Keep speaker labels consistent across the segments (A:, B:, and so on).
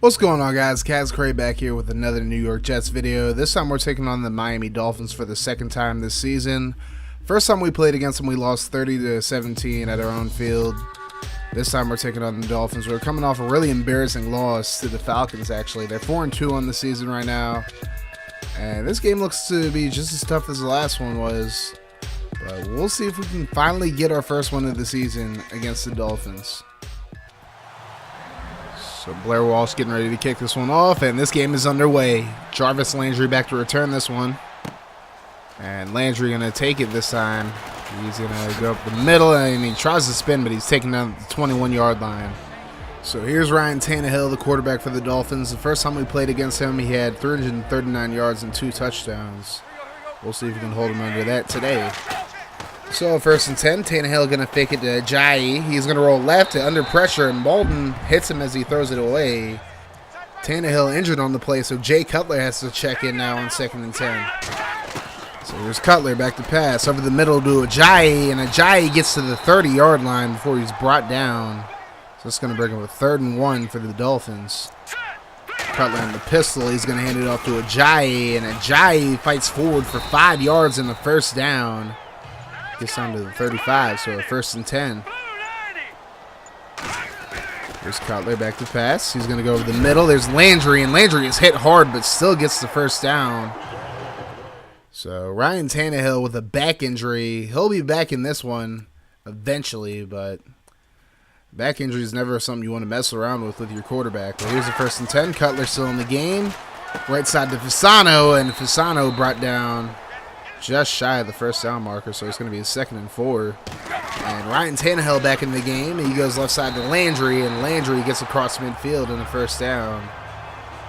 A: What's going on, guys? Kaz Cray back here with another New York Jets video. This time we're taking on the Miami Dolphins for the second time this season. First time we played against them, we lost 30-17 at our own field. This time we're taking on the Dolphins. We're coming off a really embarrassing loss to the Falcons, actually. They're 4-2 on the season right now. And this game looks to be just as tough as the last one was. But we'll see if we can finally get our first one of the season against the Dolphins. So Blair Walsh getting ready to kick this one off, and this game is underway. Jarvis Landry back to return this one. And Landry going to take it this time. He's going to go up the middle, and he tries to spin, but he's taken down the 21-yard line. So here's Ryan Tannehill, the quarterback for the Dolphins. The first time we played against him, he had 339 yards and 2 touchdowns. We'll see if we can hold him under that today. So first and 10, Tannehill going to fake it to Ajayi. He's going to roll left under pressure, and Malden hits him as he throws it away. Tannehill injured on the play, so Jay Cutler has to check in now on 2nd and 10. So here's Cutler back to pass over the middle to Ajayi, and Ajayi gets to the 30-yard line before he's brought down. So it's going to bring up a 3rd and 1 for the Dolphins. Cutler in the pistol. He's going to hand it off to Ajayi, and Ajayi fights forward for 5 yards in the first down. Gets down to the 35, so a 1st and 10. Here's Cutler back to pass. He's going to go over the middle. There's Landry, and Landry is hit hard but still gets the first down. So Ryan Tannehill with a back injury. He'll be back in this one eventually, but back injury is never something you want to mess around with your quarterback. But here's a 1st and 10. Cutler still in the game. Right side to Fasano, and Fasano brought down just shy of the first down marker, so it's going to be a 2nd and 4. And Ryan Tannehill back in the game. He goes left side to Landry, and Landry gets across midfield in the first down.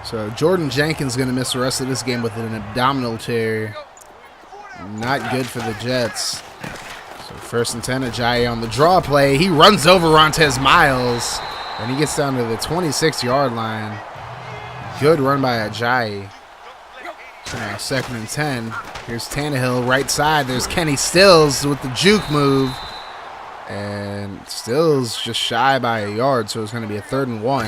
A: So Jordan Jenkins is going to miss the rest of this game with an abdominal tear. Not good for the Jets. So 1st and 10, Ajayi on the draw play. He runs over Rontez Miles, and he gets down to the 26-yard line. Good run by Ajayi. So now 2nd and 10. Here's Tannehill right side. There's Kenny Stills with the juke move. And Stills just shy by a yard, so it's going to be a 3rd and 1.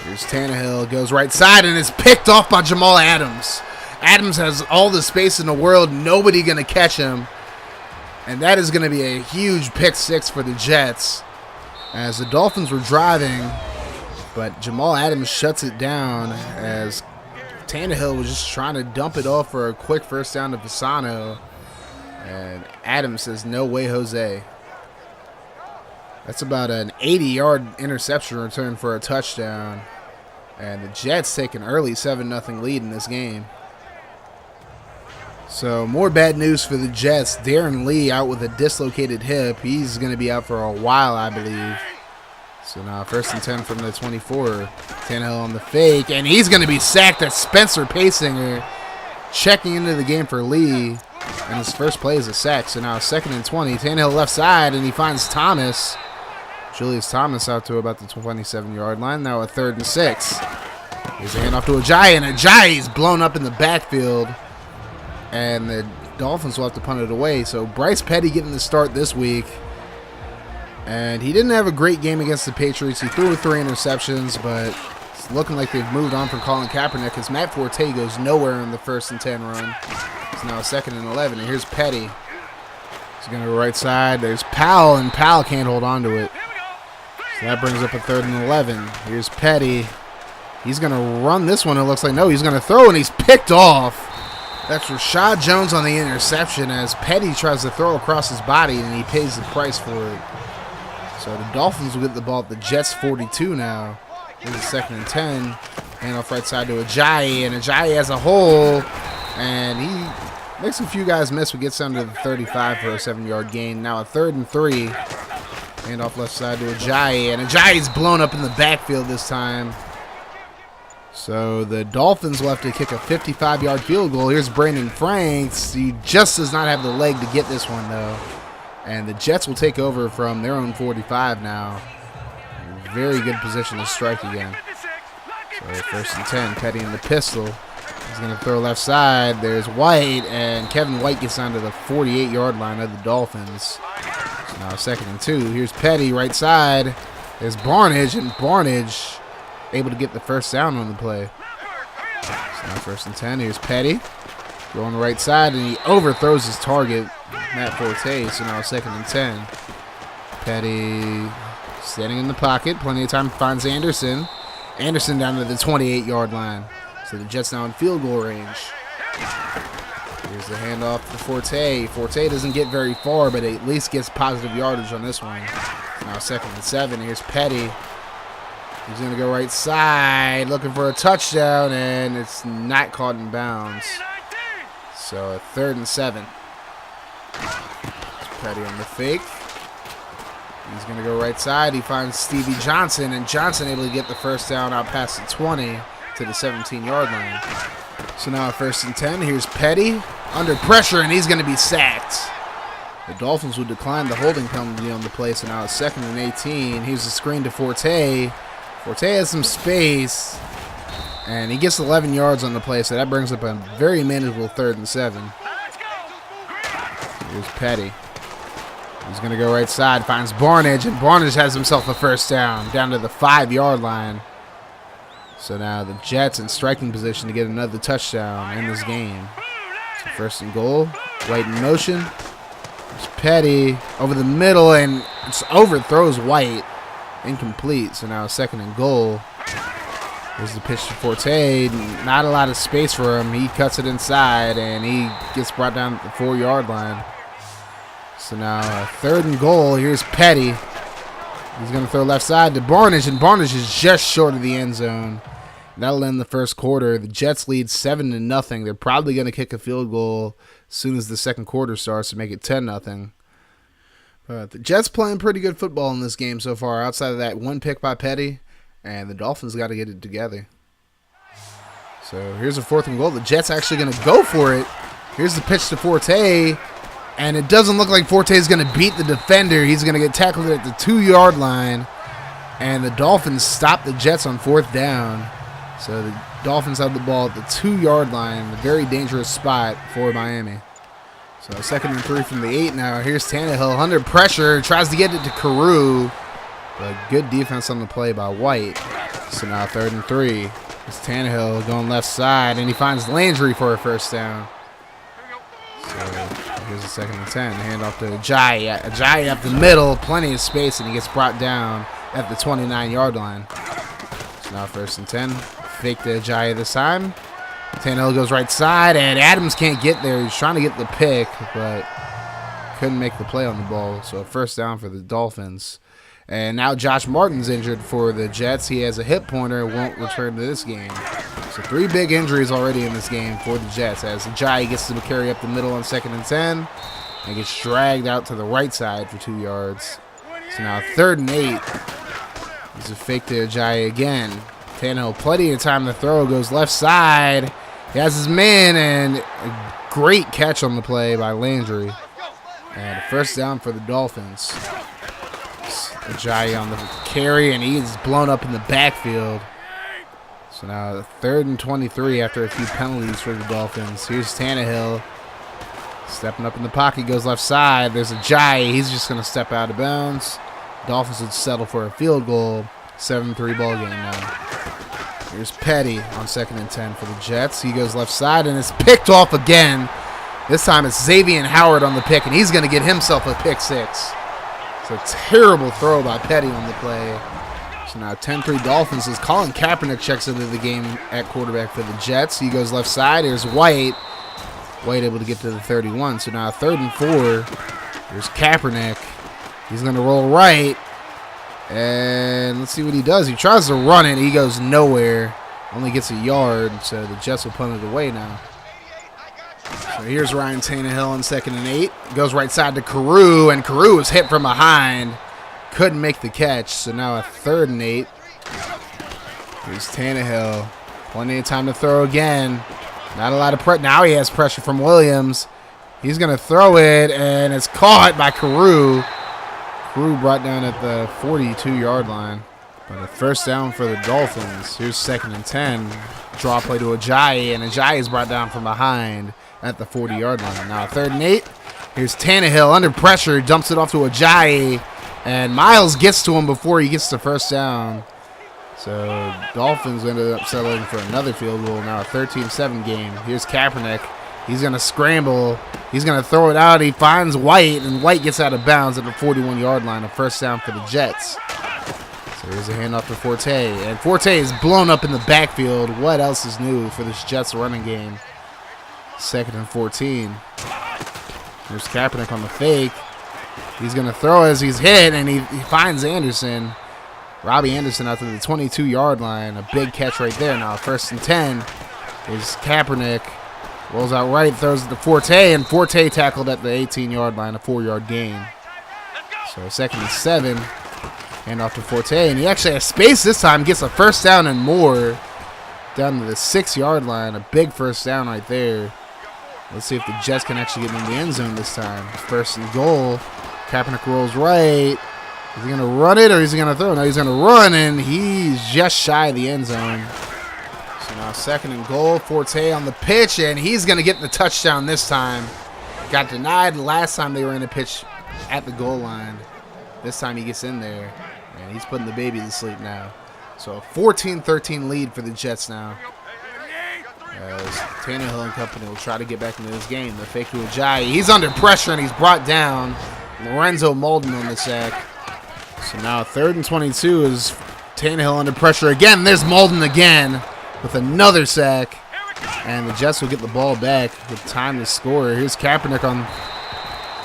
A: Here's Tannehill, goes right side, and is picked off by Jamal Adams. Adams has all the space in the world. Nobody going to catch him. And that is going to be a huge pick 6 for the Jets. As the Dolphins were driving, but Jamal Adams shuts it down as Tannehill was just trying to dump it off for a quick first down to Fasano. And Adams says, no way, Jose. That's about an 80-yard interception return for a touchdown. And the Jets take an early 7-0 lead in this game. So more bad news for the Jets. Darren Lee out with a dislocated hip. He's going to be out for a while, I believe. So now 1st and 10 from the 24. Tannehill on the fake, and he's going to be sacked. That's Spencer Paysinger checking into the game for Lee. And his first play is a sack. So now 2nd and 20. Tannehill left side, and he finds Thomas. Julius Thomas out to about the 27-yard line. Now a 3rd and 6. Here's a handoff to Ajayi, and Ajayi's blown up in the backfield. And the Dolphins will have to punt it away. So Bryce Petty getting the start this week. And he didn't have a great game against the Patriots. He threw 3 interceptions, but it's looking like they've moved on from Colin Kaepernick because Matt Forte goes nowhere in the 1st and 10 run. It's now 2nd and 11, and here's Petty. He's going to the right side. There's Powell, and Powell can't hold on to it. So that brings up a 3rd and 11. Here's Petty. He's going to run this one, it looks like. No, he's going to throw, and he's picked off. That's Rashad Jones on the interception as Petty tries to throw across his body, and he pays the price for it. So the Dolphins will get the ball at the Jets 42 now. Here's a 2nd and 10. Handoff right side to Ajayi, and Ajayi has a hole, and he makes a few guys miss, but gets down to the 35 for a 7-yard gain. Now a 3rd and 3. Handoff left side to Ajayi, and Ajayi's blown up in the backfield this time. So the Dolphins will have to kick a 55-yard field goal. Here's Brandon Franks. He just does not have the leg to get this one, though. And the Jets will take over from their own 45 now. Very good position to strike again. So 1st and 10, Petty in the pistol. He's going to throw left side. There's White, and Kevin White gets down to the 48-yard line of the Dolphins. So now 2nd and 2. Here's Petty right side. There's Barnage, and Barnage able to get the first down on the play. So now 1st and 10. Here's Petty. Go on the right side, and he overthrows his target, Matt Forte. So now 2nd and 10. Petty standing in the pocket. Plenty of time, finds Anderson. Anderson down to the 28-yard line. So the Jets now in field goal range. Here's the handoff to Forte. Forte doesn't get very far, but at least gets positive yardage on this one. So now 2nd and 7. Here's Petty. He's going to go right side, looking for a touchdown, and it's not caught in bounds. So 3rd and 7. It's Petty on the fake. He's going to go right side. He finds Stevie Johnson, and Johnson able to get the first down out past the 20 to the 17-yard line. So now 1st and 10. Here's Petty under pressure, and he's going to be sacked. The Dolphins would decline the holding penalty on the play, so now it's 2nd and 18. Here's the screen to Forte. Forte has some space, and he gets 11 yards on the play, so that brings up a very manageable 3rd and 7. Here's Petty. He's going to go right side, finds Barnage, and Barnage has himself a first down to the 5-yard line. So now the Jets in striking position to get another touchdown in this game. So 1st and goal, White in motion. There's Petty over the middle, and just overthrows White. Incomplete, so now 2nd and goal. There's the pitch to Forte. Not a lot of space for him. He cuts it inside, and he gets brought down at the 4-yard line. So now 3rd and goal. Here's Petty. He's going to throw left side to Barnage, and Barnage is just short of the end zone. That'll end the first quarter. The Jets lead 7-0. They're probably going to kick a field goal as soon as the second quarter starts to make it 10-0. But the Jets playing pretty good football in this game so far, outside of that one pick by Petty, and the Dolphins got to get it together. So here's a 4th and goal. The Jets actually going to go for it. Here's the pitch to Forte, and it doesn't look like Forte is going to beat the defender. He's going to get tackled at the 2-yard line, and the Dolphins stop the Jets on 4th down. So the Dolphins have the ball at the 2-yard line, a very dangerous spot for Miami. So 2nd and 3 from the 8 now. Here's Tannehill under pressure. Tries to get it to Carew. But good defense on the play by White. So now 3rd and 3. It's Tannehill going left side, and he finds Landry for a first down. So here's the 2nd and 10. Handoff to Ajayi. Ajayi up the middle. Plenty of space, and he gets brought down at the 29-yard line. So now 1st and 10. Fake to Ajayi this time. Tannehill goes right side, and Adams can't get there. He's trying to get the pick, but couldn't make the play on the ball. So a first down for the Dolphins. And now Josh Martin's injured for the Jets. He has a hip pointer and won't return to this game. So 3 big injuries already in this game for the Jets, as Ajayi gets to carry up the middle on 2nd and 10 and gets dragged out to the right side for 2 yards. So now 3rd and 8. There's a fake to Ajayi again. Tannehill, plenty of time to throw, goes left side. He has his man, and a great catch on the play by Landry. And a first down for the Dolphins. Ajayi on the carry, and he's blown up in the backfield. So now 3rd and 23 after a few penalties for the Dolphins. Here's Tannehill. Stepping up in the pocket, goes left side. There's Ajayi. He's just going to step out of bounds. Dolphins would settle for a field goal. 7-3 ball game now. Here's Petty on 2nd and 10 for the Jets. He goes left side, and it's picked off again. This time it's Xavier Howard on the pick, and he's going to get himself a pick 6. It's a terrible throw by Petty on the play. So now 10-3 Dolphins as Colin Kaepernick checks into the game at quarterback for the Jets. He goes left side. Here's White. White able to get to the 31. So now 3rd and 4. Here's Kaepernick. He's going to roll right. And let's see what he does. He tries to run it. He goes nowhere. Only gets a yard. So the Jets will punt it away now. So here's Ryan Tannehill on 2nd and 8. Goes right side to Carew. And Carew is hit from behind. Couldn't make the catch. So now a 3rd and 8. Here's Tannehill. Plenty of time to throw again. Not a lot of pressure. Now he has pressure from Williams. He's going to throw it. And it's caught by Carew. Carew brought down at the 42-yard line. But a first down for the Dolphins. Here's 2nd and 10. Draw play to Ajayi. And Ajayi is brought down from behind at the 40-yard line. Now 3rd and 8. Here's Tannehill under pressure. Dumps it off to Ajayi. And Miles gets to him before he gets the first down. So Dolphins ended up settling for another field goal. Now a 13-7 game. Here's Kaepernick. He's going to scramble. He's going to throw it out. He finds White, and White gets out of bounds at the 41-yard line. A first down for the Jets. So here's a handoff to Forte. And Forte is blown up in the backfield. What else is new for this Jets running game? 2nd and 14. Here's Kaepernick on the fake. He's going to throw as he's hit, and he finds Anderson. Robbie Anderson out to the 22-yard line. A big catch right there. Now 1st and 10 is Kaepernick. Rolls out right, throws it to Forte, and Forte tackled at the 18-yard line, a 4-yard gain. So 2nd and 7, hand off to Forte, and he actually has space this time, gets a first down and more down to the 6-yard line, a big first down right there. Let's see if the Jets can actually get in the end zone this time. 1st and goal, Kaepernick rolls right. Is he going to run it or is he going to throw? No, he's going to run, and he's just shy of the end zone. So now 2nd and goal, Forte on the pitch, and he's going to get the touchdown this time. Got denied last time they were in a pitch at the goal line. This time he gets in there, and he's putting the baby to sleep now. So a 14-13 lead for the Jets now. As Tannehill and company will try to get back into this game. The fake to Ajayi. He's under pressure, and he's brought down. Lorenzo Molden on the sack. So now 3rd and 22 is Tannehill under pressure again. There's Molden again with another sack. And the Jets will get the ball back with time to score. Here's Kaepernick on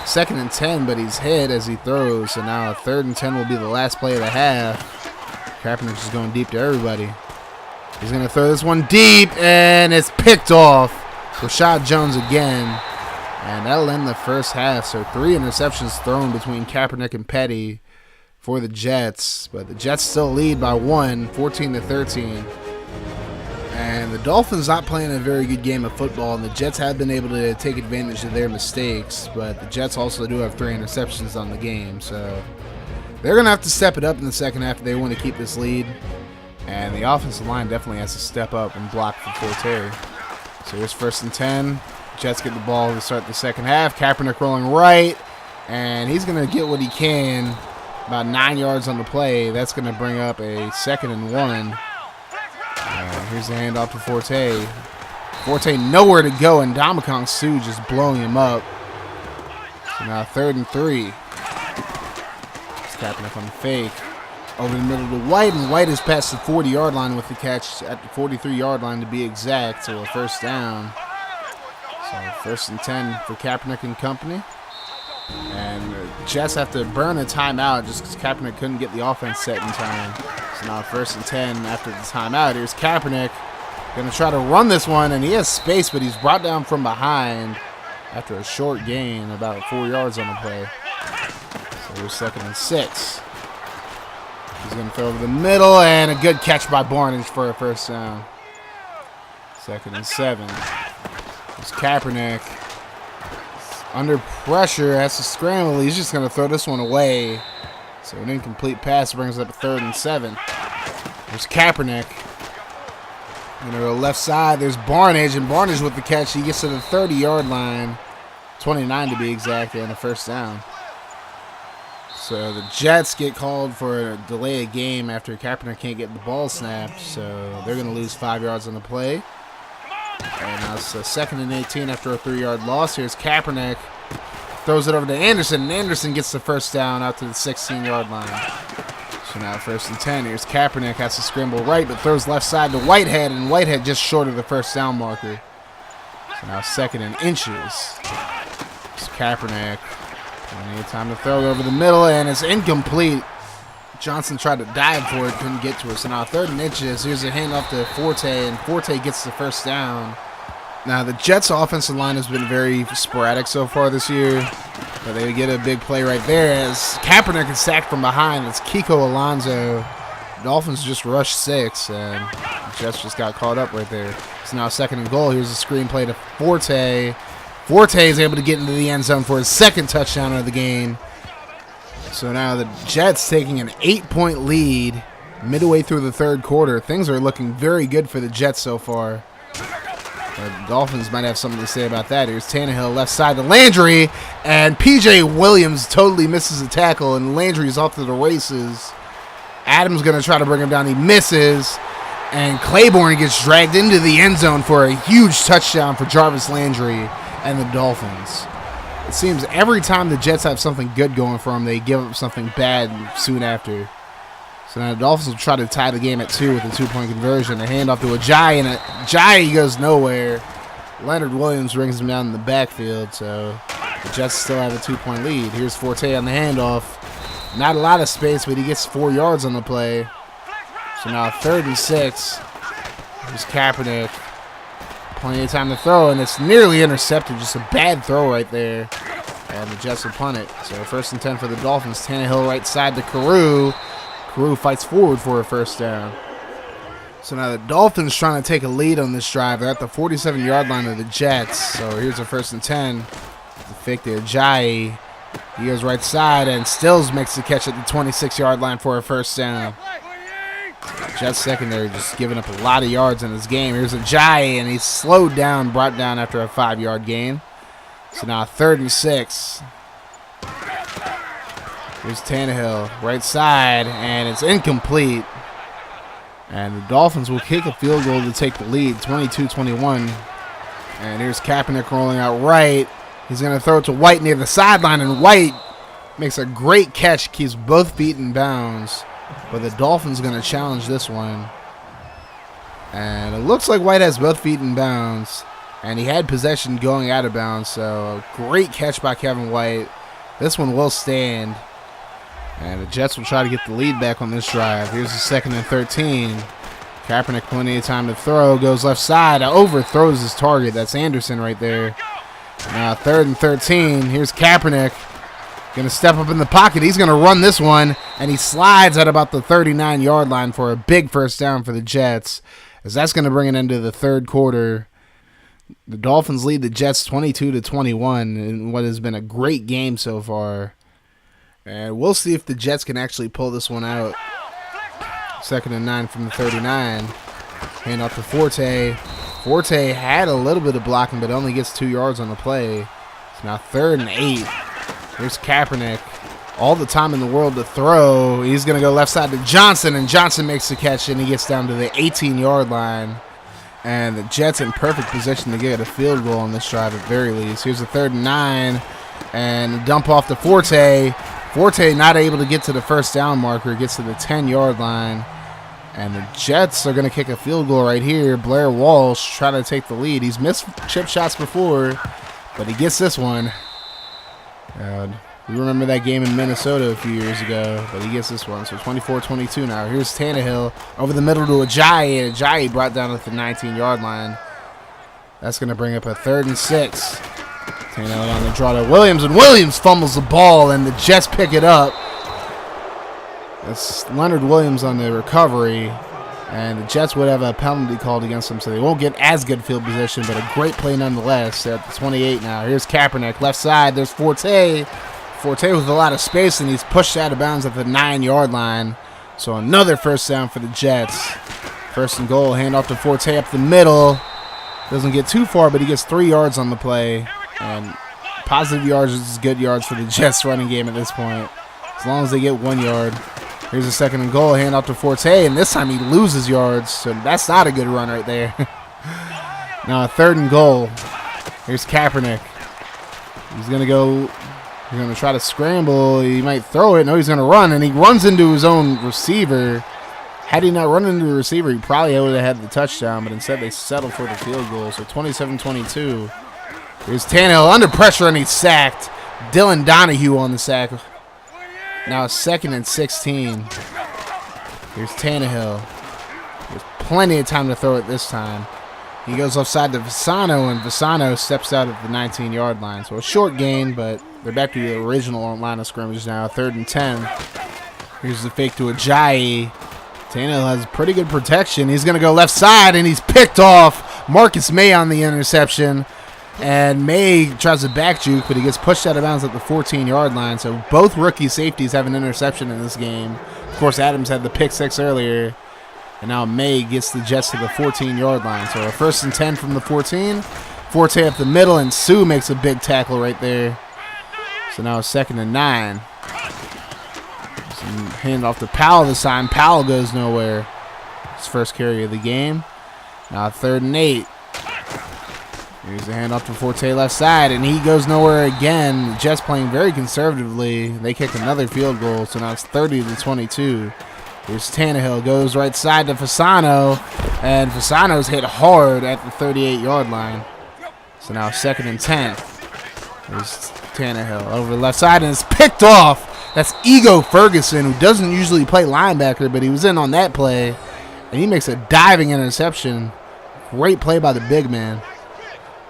A: 2nd and 10, but he's hit as he throws. So now 3rd and 10 will be the last play of the half. Kaepernick just going deep to everybody. He's going to throw this one deep, and it's picked off. Rashad Jones again. And that'll end the first half. So 3 interceptions thrown between Kaepernick and Petty for the Jets. But the Jets still lead by 1, 14-13. And the Dolphins not playing a very good game of football, and the Jets have been able to take advantage of their mistakes, but the Jets also do have 3 interceptions on the game, so they're going to have to step it up in the second half if they want to keep this lead, and the offensive line definitely has to step up and block for Forte. So here's 1st and 10. Jets get the ball to start the second half. Kaepernick rolling right, and he's going to get what he can, about 9 yards on the play. That's going to bring up a 2nd and 1. Here's the handoff to Forte. Forte nowhere to go, and Domicon Sue just blowing him up. So now 3rd and 3. Just Kaepernick on the fake. Over the middle to White, and White is past the 40-yard line with the catch at the 43-yard line to be exact, so a first down. So 1st and 10 for Kaepernick and company. And the Jets have to burn a timeout just because Kaepernick couldn't get the offense set in time. So now 1st and 10 after the timeout. Here's Kaepernick going to try to run this one, and he has space, but he's brought down from behind after a short gain, about 4 yards on the play. So here's 2nd and 6. He's going to throw over the middle, and a good catch by Barnage for a first down. 2nd and 7. Here's Kaepernick. Under pressure, has to scramble. He's just going to throw this one away. So an incomplete pass brings up a 3rd and 7. There's Kaepernick. You know, left side, there's Barnage, and Barnage with the catch. He gets to the 30-yard line, 29 to be exact, and a first down. So the Jets get called for a delay of game after Kaepernick can't get the ball snapped. So they're going to lose 5 yards on the play. And now it's 2nd and 18 after a 3-yard loss. Here's Kaepernick. Throws it over to Anderson, and Anderson gets the first down out to the 16-yard line. So now 1st and 10. Here's Kaepernick. Has to scramble right, but throws left side to Whitehead, and Whitehead just short of the first down marker. So now 2nd and inches. Here's Kaepernick. Plenty of time to throw it over the middle, and it's incomplete. Johnson tried to dive for it, couldn't get to it. So now 3rd and inches. Here's a handoff to Forte, and Forte gets the first down. Now the Jets' offensive line has been very sporadic so far this year, but they get a big play right there as Kaepernick is sacked from behind. It's Kiko Alonso. The Dolphins just rushed 6, and the Jets just got caught up right there. So now 2nd and goal. Here's a screen play to Forte. Forte is able to get into the end zone for his 2nd touchdown of the game. So now the Jets taking an 8-point lead midway through the 3rd quarter. Things are looking very good for the Jets so far. The Dolphins might have something to say about that. Here's Tannehill left side to Landry, and P.J. Williams totally misses a tackle, and Landry's off to the races. Adams going to try to bring him down. He misses. And Claiborne gets dragged into the end zone for a huge touchdown for Jarvis Landry and the Dolphins. It seems every time the Jets have something good going for them, they give up something bad soon after. So now the Dolphins will try to tie the game at 2 with a 2-point conversion. A handoff to Ajayi, and Ajayi goes nowhere. Leonard Williams brings him down in the backfield, so the Jets still have a 2-point lead. Here's Forte on the handoff. Not a lot of space, but he gets 4 yards on the play. So now 3rd and 6. Here's Kaepernick. Plenty of time to throw, and it's nearly intercepted. Just a bad throw right there. And the Jets will punt it. So 1st and 10 for the Dolphins. Tannehill right side to Carew. Carew fights forward for a 1st down. So now the Dolphins trying to take a lead on this drive. They're at the 47-yard line of the Jets. So here's a 1st and 10. The fake to Ajayi. He goes right side, and Stills makes the catch at the 26-yard line for a 1st down. Jets secondary just giving up a lot of yards in this game. Here's Ajayi, and he's slowed down, brought down after a 5-yard gain. So now 3rd and 6. Here's Tannehill, right side, and it's incomplete. And the Dolphins will kick a field goal to take the lead, 22-21. And here's Kaepernick rolling out right. He's going to throw it to White near the sideline, and White makes a great catch, keeps both feet in bounds. But the Dolphins going to challenge this one. And it looks like White has both feet in bounds. And he had possession going out of bounds, so great catch by Kevin White. This one will stand. And the Jets will try to get the lead back on this drive. Here's the 2nd and 13. Kaepernick plenty of time to throw. Goes left side. Overthrows his target. That's Anderson right there. Now 3rd and 13. Here's Kaepernick. Going to step up in the pocket. He's going to run this one. And he slides at about the 39-yard line for a big 1st down for the Jets. As that's going to bring it into the 3rd quarter. The Dolphins lead the Jets 22-21 in what has been a great game so far. And we'll see if the Jets can actually pull this one out. 2nd and 9 from the 39. Hand off to Forte. Forte had a little bit of blocking, but only gets 2 yards on the play. It's now 3rd and 8. Here's Kaepernick. All the time in the world to throw. He's going to go left side to Johnson, and Johnson makes the catch, and he gets down to the 18-yard line. And the Jets in perfect position to get a field goal on this drive at very least. Here's a 3rd and 9. And a dump off to Forte. Forte not able to get to the 1st down marker. Gets to the 10-yard line. And the Jets are going to kick a field goal right here. Blair Walsh trying to take the lead. He's missed chip shots before, but he gets this one. We remember that game in Minnesota a few years ago, but he gets this one. So 24-22 now. Here's Tannehill over the middle to Ajayi, and Ajayi brought down at the 19-yard line. That's going to bring up a 3rd and 6. Tannehill on the draw to Williams, and Williams fumbles the ball, and the Jets pick it up. That's Leonard Williams on the recovery, and the Jets would have a penalty called against them, so they won't get as good field position, but a great play nonetheless. They're at the 28 now. Here's Kaepernick, left side. There's Forte. Forte with a lot of space, and he's pushed out of bounds at the 9-yard line. So another 1st down for the Jets. 1st and goal, handoff to Forte up the middle. Doesn't get too far, but he gets 3 yards on the play. And positive yards is good yards for the Jets running game at this point, as long as they get 1 yard. Here's a 2nd and goal, handoff to Forte, and this time he loses yards, so that's not a good run right there. Now a 3rd and goal. Here's Kaepernick. He's going to go, he's going to try to scramble. He might throw it. No, he's going to run, and he runs into his own receiver. Had he not run into the receiver, he probably would have had the touchdown, but instead they settled for the field goal, so 27-22. Here's Tannehill under pressure, and he's sacked. Dylan Donahue on the sack. Now 2nd and 16. Here's Tannehill. There's plenty of time to throw it this time. He goes offside to Visano, and Visano steps out at the 19-yard line. So a short gain, but they're back to the original line of scrimmage now. 3rd and 10. Here's the fake to Ajayi. Tannehill has pretty good protection. He's going to go left side, and he's picked off. Marcus May on the interception. And May tries to back juke, but he gets pushed out of bounds at the 14-yard line. So both rookie safeties have an interception in this game. Of course, Adams had the pick 6 earlier. And now May gets the Jets to the 14-yard line. So a 1st and 10 from the 14. Forte up the middle, and Sue makes a big tackle right there. So now a 2nd and 9. Hand off to Powell this time. Powell goes nowhere. His first carry of the game. Now 3rd and 8. Here's the handoff to Forte left side, and he goes nowhere again. The Jets playing very conservatively. They kick another field goal, so now it's 30-22. Here's Tannehill, goes right side to Fasano, and Fasano's hit hard at the 38-yard line. So now 2nd and 10. Here's Tannehill over the left side, and it's picked off. That's Ego Ferguson, who doesn't usually play linebacker, but he was in on that play, and he makes a diving interception. Great play by the big man.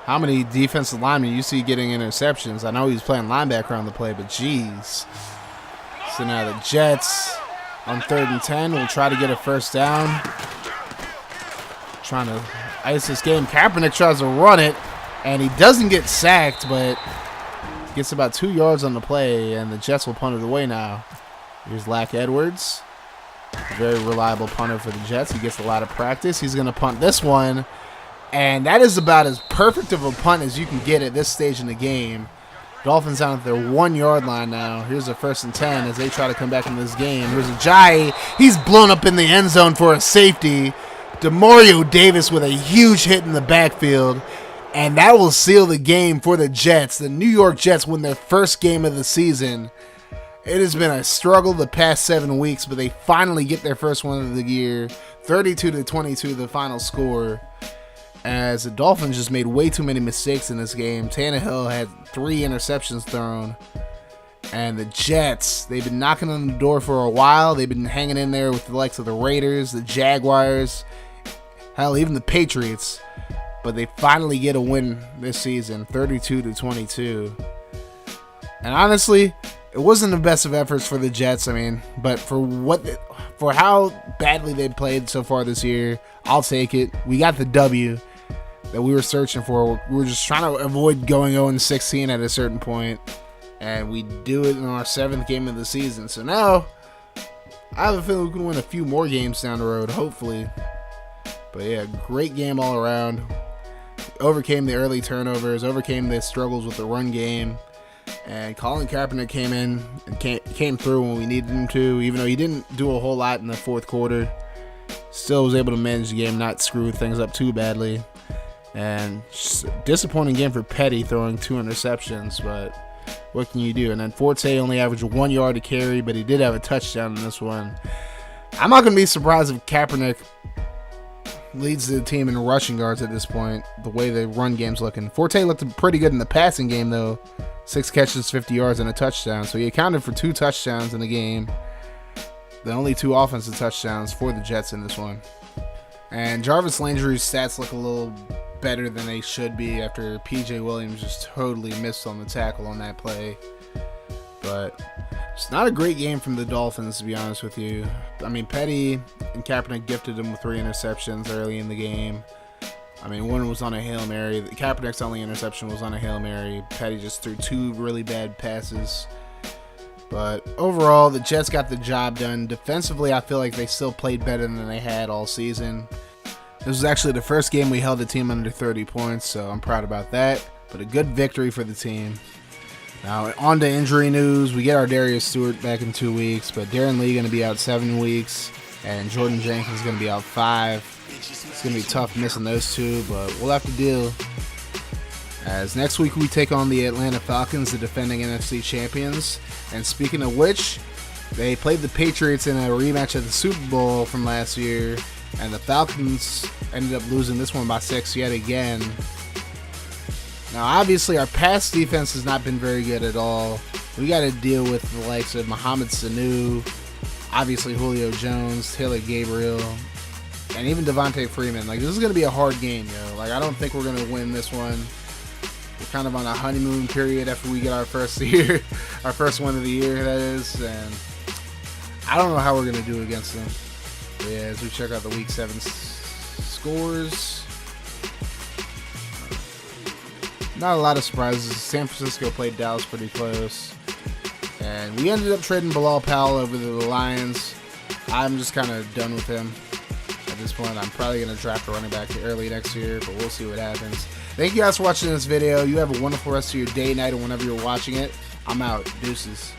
A: How many defensive linemen you see getting interceptions? I know he's playing linebacker on the play, but geez. So now the Jets on 3rd and 10 will try to get a first down. Trying to ice this game. Kaepernick tries to run it, and he doesn't get sacked, but gets about 2 yards on the play, and the Jets will punt it away now. Here's Lack Edwards. Very reliable punter for the Jets. He gets a lot of practice. He's going to punt this one. And that is about as perfect of a punt as you can get at this stage in the game. Dolphins down at their 1-yard line now. Here's a 1st and 10 as they try to come back in this game. Here's Ajayi. He's blown up in the end zone for a safety. Demario Davis with a huge hit in the backfield. And that will seal the game for the Jets. The New York Jets win their first game of the season. It has been a struggle the past 7 weeks, but they finally get their first one of the year. 32-22 the final score. As the Dolphins just made way too many mistakes in this game. Tannehill had 3 interceptions thrown. And the Jets, they've been knocking on the door for a while. They've been hanging in there with the likes of the Raiders, the Jaguars, hell, even the Patriots. But they finally get a win this season, 32-22. And honestly, it wasn't the best of efforts for the Jets. I mean, but for how badly they played so far this year, I'll take it. We got the W that we were searching for. We were just trying to avoid going 0-16 at a certain point, and we do it in our 7th game of the season. So now, I have a feeling we can win a few more games down the road, hopefully. But yeah, great game all around. Overcame the early turnovers, overcame the struggles with the run game, and Colin Kaepernick came in and came through when we needed him to, even though he didn't do a whole lot in the 4th quarter. Still was able to manage the game, not screw things up too badly. And disappointing game for Petty, throwing 2 interceptions, but what can you do? And then Forte only averaged 1 yard to carry, but he did have a touchdown in this one. I'm not going to be surprised if Kaepernick leads the team in rushing yards at this point, the way the run game's looking. Forte looked pretty good in the passing game, though. 6 catches, 50 yards, and a touchdown. So he accounted for 2 touchdowns in the game. The only 2 offensive touchdowns for the Jets in this one. And Jarvis Landry's stats look a little better than they should be after P.J. Williams just totally missed on the tackle on that play. But it's not a great game from the Dolphins, to be honest with you. I mean, Petty and Kaepernick gifted him with 3 interceptions early in the game. I mean, one was on a Hail Mary. Kaepernick's only interception was on a Hail Mary. Petty just threw 2 really bad passes. But overall, the Jets got the job done. Defensively, I feel like they still played better than they had all season. This was actually the first game we held the team under 30 points, so I'm proud about that. But a good victory for the team. Now, on to injury news. We get our Darius Stewart back in 2 weeks, but Darren Lee going to be out 7 weeks, and Jordan Jenkins going to be out 5. It's going to be tough missing those 2, but we'll have to deal. As next week we take on the Atlanta Falcons, the defending NFC champions. And speaking of which, they played the Patriots in a rematch of the Super Bowl from last year, and the Falcons ended up losing this one by 6 yet again. Now, obviously, our pass defense has not been very good at all. We got to deal with the likes of Mohamed Sanu, obviously Julio Jones, Taylor Gabriel, and even Devontae Freeman. Like, this is going to be a hard game, yo. Like, I don't think we're going to win this one. We're kind of on a honeymoon period after we get our first year, our first one of the year, that is. And I don't know how we're going to do against them. But yeah, as we check out the Week 7 scores. Not a lot of surprises. San Francisco played Dallas pretty close. And we ended up trading Bilal Powell over to the Lions. I'm just kind of done with him at this point. I'm probably going to draft a running back early next year, but we'll see what happens. Thank you guys for watching this video. You have a wonderful rest of your day, night, or whenever you're watching it. I'm out. Deuces.